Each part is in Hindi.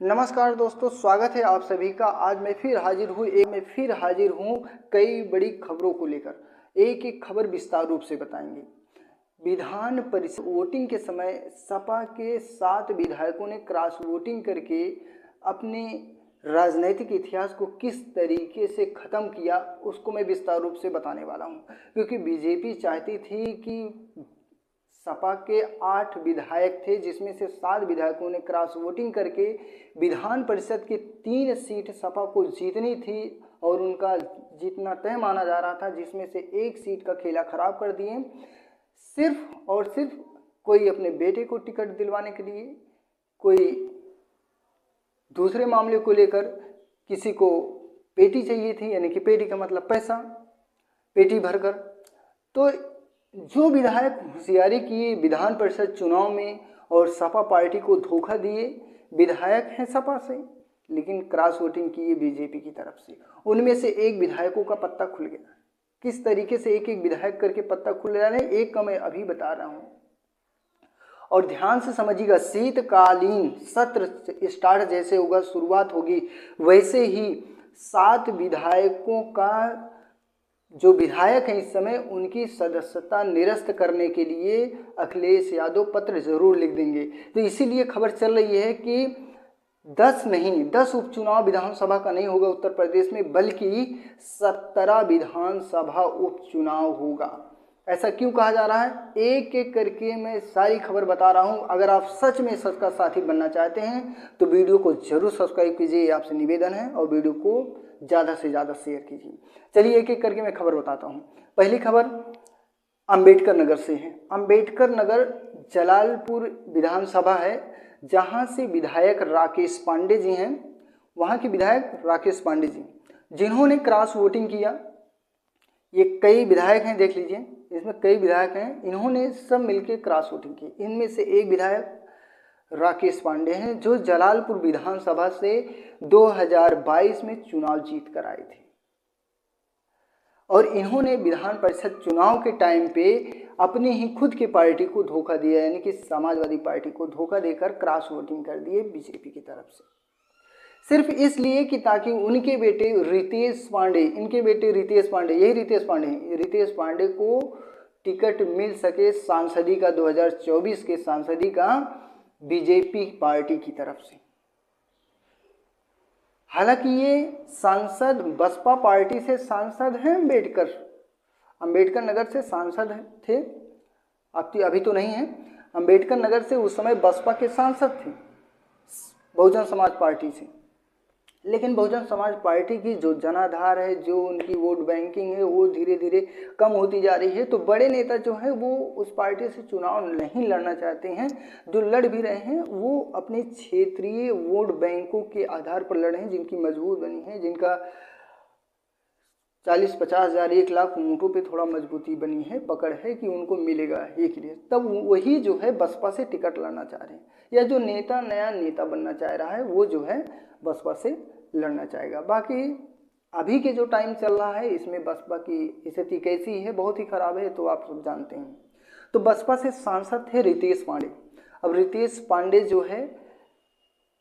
नमस्कार दोस्तों, स्वागत है आप सभी का। आज मैं फिर हाजिर हूँ कई बड़ी खबरों को लेकर। एक एक खबर विस्तार रूप से बताएंगे। विधान परिषद वोटिंग के समय सपा के 7 विधायकों ने क्रॉस वोटिंग करके अपने राजनीतिक इतिहास को किस तरीके से ख़त्म किया, उसको मैं विस्तार रूप से बताने वाला हूँ। क्योंकि बीजेपी चाहती थी कि सपा के 8 विधायक थे, जिसमें से 7 विधायकों ने क्रॉस वोटिंग करके विधान परिषद की 3 सीट सपा को जीतनी थी और उनका जीतना तय माना जा रहा था, जिसमें से एक सीट का खेला खराब कर दिए। सिर्फ और सिर्फ कोई अपने बेटे को टिकट दिलवाने के लिए, कोई दूसरे मामले को लेकर किसी को पेटी चाहिए थी, यानी कि पेटी का मतलब पैसा, पेटी भरकर। तो जो विधायक होशियारी किए विधान परिषद चुनाव में और सपा पार्टी को धोखा दिए, विधायक हैं सपा से लेकिन क्रॉस वोटिंग किए बीजेपी की तरफ से, उनमें से एक विधायकों का पत्ता खुल गया। किस तरीके से एक एक विधायक करके पत्ता खुल रहा है, एक का मैं अभी बता रहा हूँ और ध्यान से समझिएगा। शीतकालीन सत्र स्टार्ट जैसे होगा, शुरुआत होगी, वैसे ही 7 विधायकों का जो विधायक हैं इस समय, उनकी सदस्यता निरस्त करने के लिए अखिलेश यादव पत्र जरूर लिख देंगे। तो इसीलिए खबर चल रही है कि 10 उपचुनाव विधानसभा का नहीं होगा उत्तर प्रदेश में, बल्कि 17 विधानसभा उपचुनाव होगा। ऐसा क्यों कहा जा रहा है, एक एक करके मैं सारी खबर बता रहा हूं। अगर आप सच में सच का साथी बनना चाहते हैं तो वीडियो को जरूर सब्सक्राइब कीजिए, ये आपसे निवेदन है, और वीडियो को ज़्यादा से ज़्यादा शेयर कीजिए। चलिए एक एक करके मैं खबर बताता हूँ। पहली खबर अंबेडकर नगर से है। अंबेडकर नगर जलालपुर विधानसभा है, जहाँ से विधायक राकेश पांडे जी हैं। वहाँ के विधायक राकेश पांडे जी, जिन्होंने क्रॉस वोटिंग किया। ये कई विधायक हैं, देख लीजिए, इसमें कई विधायक हैं, इन्होंने सब मिलकर क्रॉस वोटिंग की। इनमें से एक विधायक राकेश पांडे हैं, जो जलालपुर विधानसभा से 2022 में चुनाव जीत कर आए थे, और इन्होंने विधान परिषद चुनाव के टाइम पे अपनी ही खुद की पार्टी को धोखा दिया, यानी कि समाजवादी पार्टी को धोखा देकर क्रॉस वोटिंग कर दिए बीजेपी की तरफ से, सिर्फ इसलिए कि ताकि उनके बेटे रितेश पांडे, इनके बेटे रितेश पांडे, यही रितेश पांडे को टिकट मिल सके सांसदी का, 2024 के सांसदी का, बीजेपी पार्टी की तरफ से। हालांकि ये सांसद बसपा पार्टी से सांसद हैं, अंबेडकर नगर से सांसद थे, अभी तो नहीं है। अंबेडकर नगर से उस समय बसपा के सांसद थे बहुजन समाज पार्टी से, लेकिन बहुजन समाज पार्टी की जो जनाधार है, जो उनकी वोट बैंकिंग है, वो धीरे धीरे कम होती जा रही है। तो बड़े नेता जो है वो उस पार्टी से चुनाव नहीं लड़ना चाहते हैं। जो लड़ भी रहे हैं वो अपने क्षेत्रीय वोट बैंकों के आधार पर लड़ रहे हैं, जिनकी मजबूत बनी है, जिनका 40-50 हज़ार 1 लाख वोटों पे थोड़ा मजबूती बनी है, पकड़ है कि उनको मिलेगा एक लिए, तब वही जो है बसपा से टिकट लड़ना चाह रहे हैं। या जो नेता नया नेता बनना चाह रहा है वो जो है बसपा से लड़ना चाहेगा। बाकी अभी के जो टाइम चल रहा है, इसमें बसपा की स्थिति कैसी है, बहुत ही खराब है, तो आप सब जानते हैं। तो बसपा से सांसद थे रितेश पांडे। अब रितेश पांडे जो है,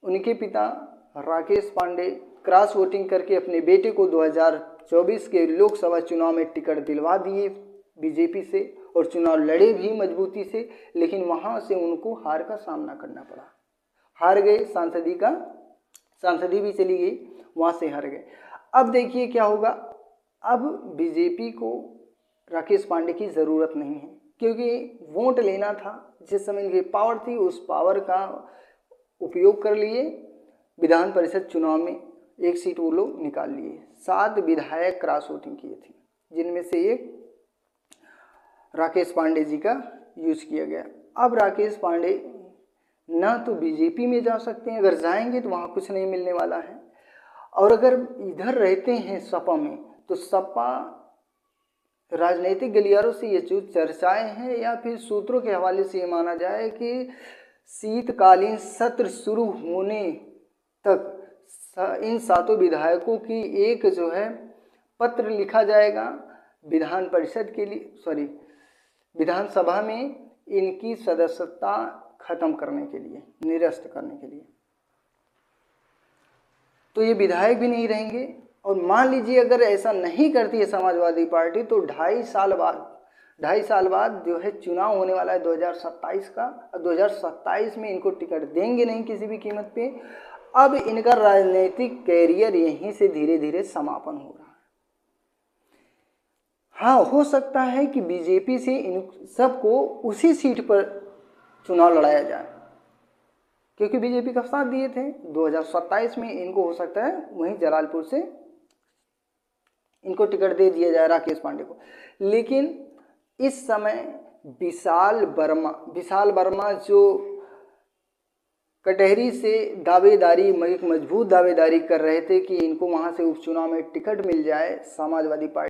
उनके पिता राकेश पांडे क्रॉस वोटिंग करके अपने बेटे को 2024 के लोकसभा चुनाव में टिकट दिलवा दिए बीजेपी से, और चुनाव लड़े भी मजबूती से, लेकिन वहाँ से उनको हार का सामना करना पड़ा। हार गए, सांसदी भी चली गई, वहाँ से हार गए। अब देखिए क्या होगा। अब बीजेपी को राकेश पांडे की ज़रूरत नहीं है, क्योंकि वोट लेना था, जिस समय इनकी पावर थी उस पावर का उपयोग कर लिए, विधान परिषद चुनाव में एक सीट वो लोग निकाल लिए। 7 विधायक क्रॉस वोटिंग किए थे, जिनमें से एक राकेश पांडे जी का यूज किया गया। अब राकेश पांडे ना तो बीजेपी में जा सकते हैं, अगर जाएंगे तो वहाँ कुछ नहीं मिलने वाला है, और अगर इधर रहते हैं सपा में, तो सपा राजनीतिक गलियारों से ये जो चर्चाएं हैं, या फिर सूत्रों के हवाले से ये माना जाए कि शीतकालीन सत्र शुरू होने तक इन 7 विधायकों की एक जो है पत्र लिखा जाएगा विधान परिषद के लिए, विधानसभा में इनकी सदस्यता खत्म करने के लिए, निरस्त करने के लिए। तो ये विधायक भी नहीं रहेंगे। और मान लीजिए अगर ऐसा नहीं करती है समाजवादी पार्टी तो 2.5 साल बाद जो है चुनाव होने वाला है 2027 का, और 2027 में इनको टिकट देंगे नहीं किसी भी कीमत पे। अब इनका राजनीतिक कैरियर यहीं से धीरे धीरे समापन हो रहा है। हाँ, हो सकता है कि बीजेपी से इन सबको उसी सीट पर चुनाव लड़ाया जाए, क्योंकि बीजेपी का साथ दिए थे। 2027 में इनको हो सकता है वहीं जलालपुर से इनको टिकट दे दिया जाए, राकेश पांडे को। लेकिन इस समय विशाल वर्मा जो कटहरी से दावेदारी, एक मजबूत दावेदारी कर रहे थे कि इनको वहां से उपचुनाव में टिकट मिल जाए समाजवादी पार्टी